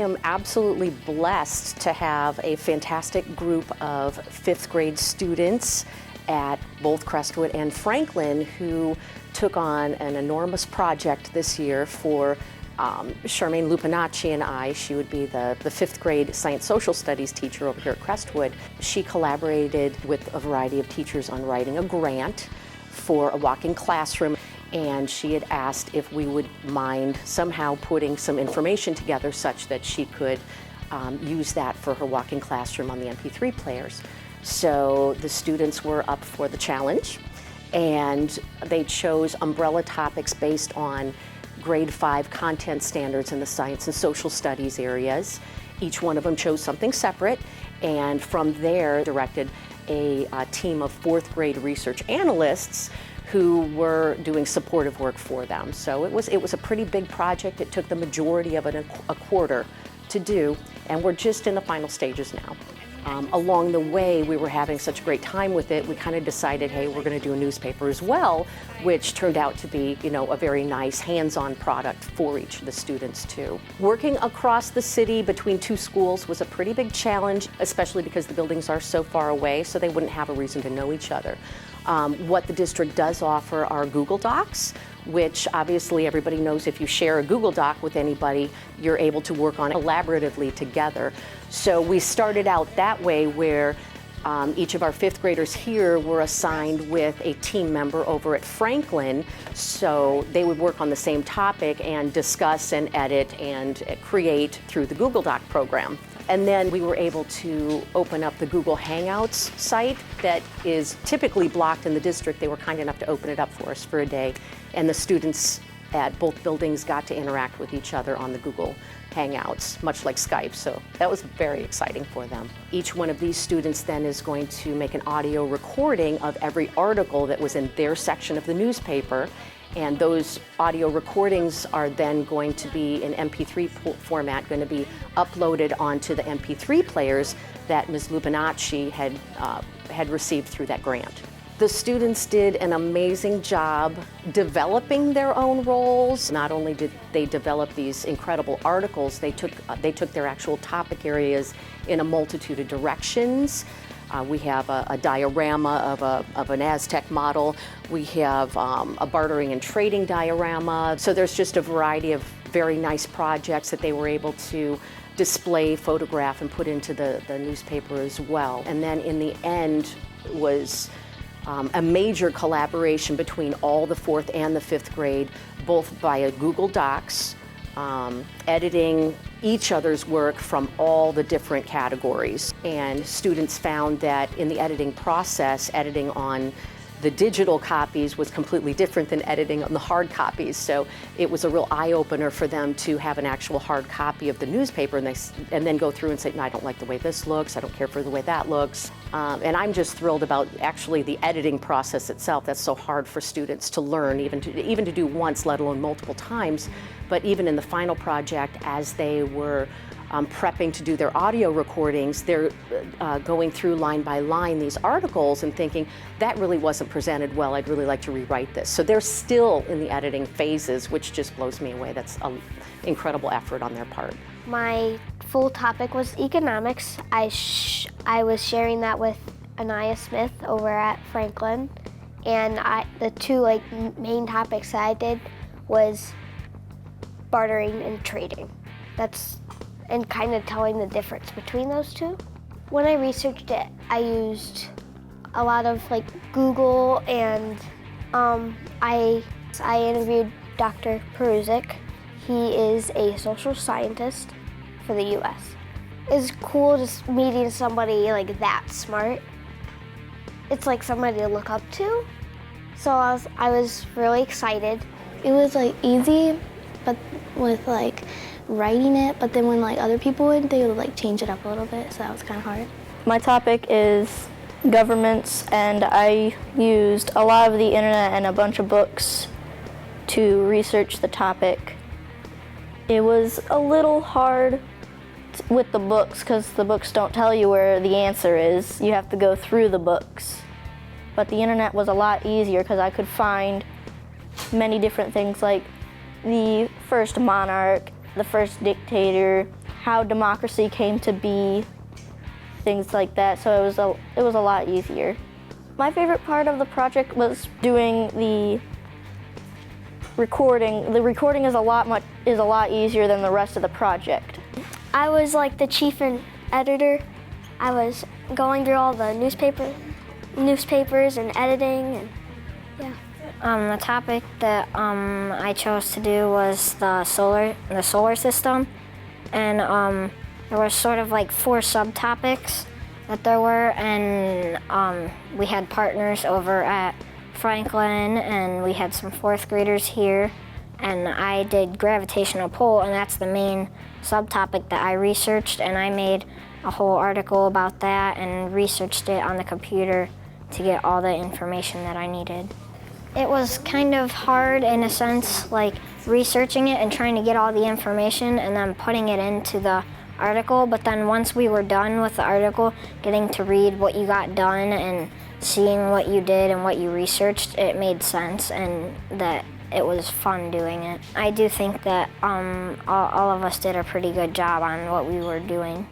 am absolutely blessed to have a fantastic group of fifth grade students at both Crestwood and Franklin who took on an enormous project this year for Charmaine Lupinacci and I. She would be the fifth grade science social studies teacher over here at Crestwood. She collaborated with a variety of teachers on writing a grant for a walk-in classroom, and she had asked if we would mind somehow putting some information together such that she could use that for her walk-in classroom on the MP3 players. So the students were up for the challenge, and they chose umbrella topics based on grade 5 content standards in the science and social studies areas. Each one of them chose something separate, and from there directed a team of fourth grade research analysts who were doing supportive work for them. So it was a pretty big project. It took the majority of it a quarter to do, and we're just in the final stages now. Along the way, we were having such a great time with it, we kind of decided, hey, we're going to do a newspaper as well, which turned out to be, a very nice hands-on product for each of the students too. Working across the city between two schools was a pretty big challenge, especially because the buildings are so far away, so they wouldn't have a reason to know each other. What the district does offer are Google Docs, which obviously everybody knows if you share a Google Doc with anybody, you're able to work on it collaboratively together. So we started out that way where each of our fifth graders here were assigned with a team member over at Franklin, so they would work on the same topic and discuss and edit and create through the Google Doc program. And then we were able to open up the Google Hangouts site that is typically blocked in the district. They were kind enough to open it up for us for a day, and the students at both buildings got to interact with each other on the Google Hangouts, much like Skype, so that was very exciting for them. Each one of these students then is going to make an audio recording of every article that was in their section of the newspaper, and those audio recordings are then going to be in MP3 format, going to be uploaded onto the MP3 players that Ms. Lupinacci had received through that grant. The students did an amazing job developing their own roles. Not only did they develop these incredible articles, they took their actual topic areas in a multitude of directions. We have a diorama of an Aztec model. We have a bartering and trading diorama. So there's just a variety of very nice projects that they were able to display, photograph, and put into the newspaper as well. And then in the end was a major collaboration between all the fourth and the fifth grade, both via Google Docs, editing each other's work from all the different categories. And students found that in the editing process, editing on the digital copies was completely different than editing on the hard copies. So it was a real eye-opener for them to have an actual hard copy of the newspaper and then go through and say, no, I don't like the way this looks, I don't care for the way that looks. And I'm just thrilled about actually the editing process itself. That's so hard for students to learn, even to do once, let alone multiple times. But even in the final project, as they were prepping to do their audio recordings, they're going through line by line these articles and thinking, that really wasn't presented well, I'd really like to rewrite this. So they're still in the editing phases, which just blows me away. That's an incredible effort on their part. My full topic was economics. I was sharing that with Anaya Smith over at Franklin, and the two main topics that I did was bartering and trading. And kind of telling the difference between those two. When I researched it, I used a lot of Google, and I interviewed Dr. Peruzic. He is a social scientist for the US. It's cool just meeting somebody that smart. It's like somebody to look up to. So I was really excited. It was easy, but with writing it, but then when other people would, they would change it up a little bit, so that was kind of hard. My topic is governments, and I used a lot of the internet and a bunch of books to research the topic. It was a little hard with the books because the books don't tell you where the answer is. You have to go through the books. But the internet was a lot easier because I could find many different things like the first monarch, the first dictator, how democracy came to be, things like that, so it was a lot easier. My favorite part of the project was doing the recording. The recording is a lot easier than the rest of the project. I was like the chief and editor. I was going through all the newspapers and editing, and yeah. The topic that I chose to do was the solar system, and there were sort of like 4 subtopics that there were, and we had partners over at Franklin, and we had some 4th graders here, and I did gravitational pull, and that's the main subtopic that I researched, and I made a whole article about that and researched it on the computer to get all the information that I needed. It was kind of hard in a sense, like researching it and trying to get all the information and then putting it into the article, but then once we were done with the article, getting to read what you got done and seeing what you did and what you researched, it made sense and that it was fun doing it. I do think that all of us did a pretty good job on what we were doing.